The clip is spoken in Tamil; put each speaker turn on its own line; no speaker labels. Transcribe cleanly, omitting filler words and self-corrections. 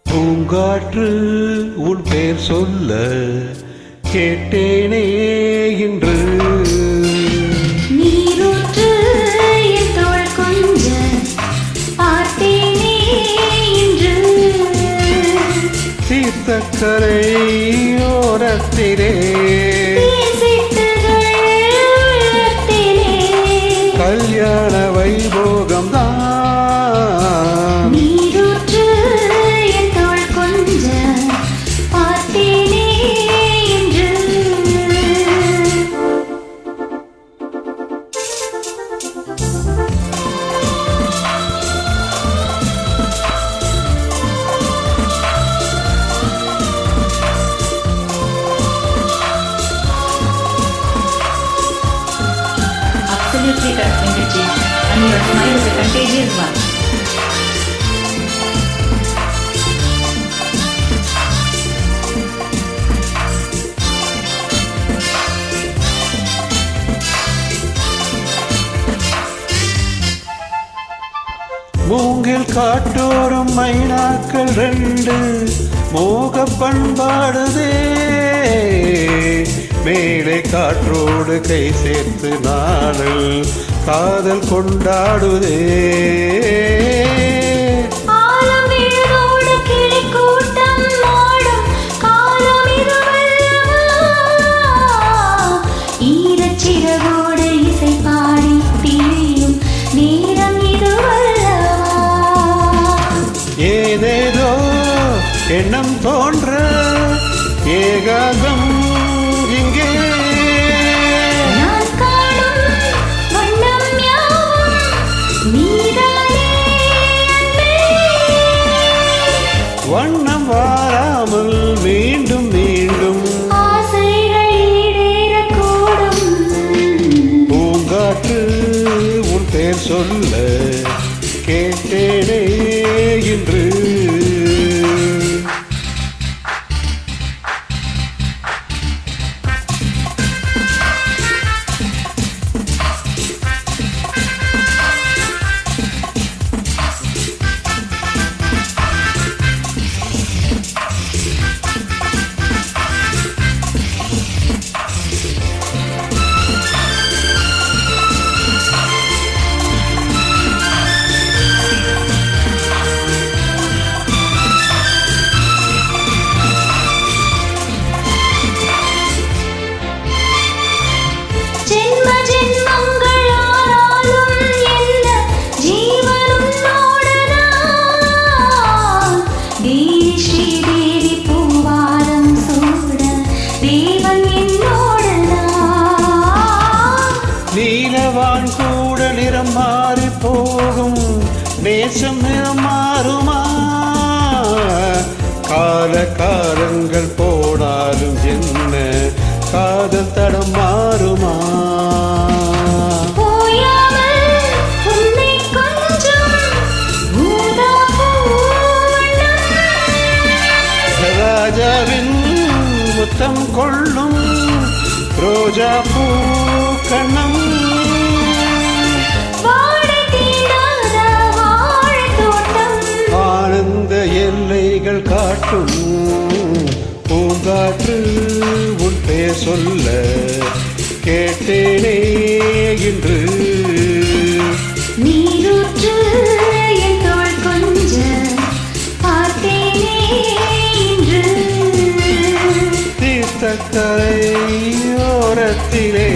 பூங்காற்று உன் பேர் சொல்ல கேட்டேனே இன்று.
நீரூற்று என் தோள் கொஞ்ச பார்த்தேனே இன்று.
தீர்த்தக்கரை ஓரத்திலே கல்யாண வைபோகம் தான்.
நீரூற்று என் தோள் கொஞ்ச பார்த்தேனே இன்று. Absolutely correct, Venkaji. And your smile is a contagious one.
மூங்கில் காட்டோறும் மைனாக்கள் ரெண்டு மோக பண்பாடுதே. மேலே காற்றோடு கை சேர்த்து நாடல் காதல் கொண்டாடுதே.
ஈரச்சிறகோடு இசை பாடி திரியும் நேரம் இதுவல்லவா.
ஏதேதோ எண்ணம் தோன்ற ஏகாந்தம் இங்கே.
நான் காணும் வண்ணம் யாவும் நீதானே அன்பே.
வண்ணம் வாராமல் மீண்டும் மீண்டும்
ஆசைகள் ஈடேறக்கூடும்.
பூங்காற்று உன் பேர் சொல்ல கேட்டேனே இன்று.
ஜென்ம ஜென்மங்களானாலும் எந்த ஜீவனும் நோடதான். தேவி ஸ்ரீதேவி பூவாரம் சூட தேவன் என்னோடதான்.
நீலவான் கூட நிறம் மாறி போகும் நேசம் நிறம் மாறுமா? கால காலங்கள் போனாலும் என்ன காதல் தடம் மாறுமா?
போயாமல் உன்னை கொஞ்சம் ஊதா பூவண்ணம்.
ராஜாவின் முத்தம் கொள்ளும் ரோஜா பூ கண்ணம்.
வாடை தீண்டாத வாழைத் தோட்டம்.
ஆனந்த எல்லைகள் காட்டும் பூங்காற்று உன் பெயர் சொல்ல கேட்டேனே இன்று.
நீரூற்று என் தோள் கொஞ்ச பார்த்தேனே இன்று.
தீர்த்தக்கரை ஓரத்திலே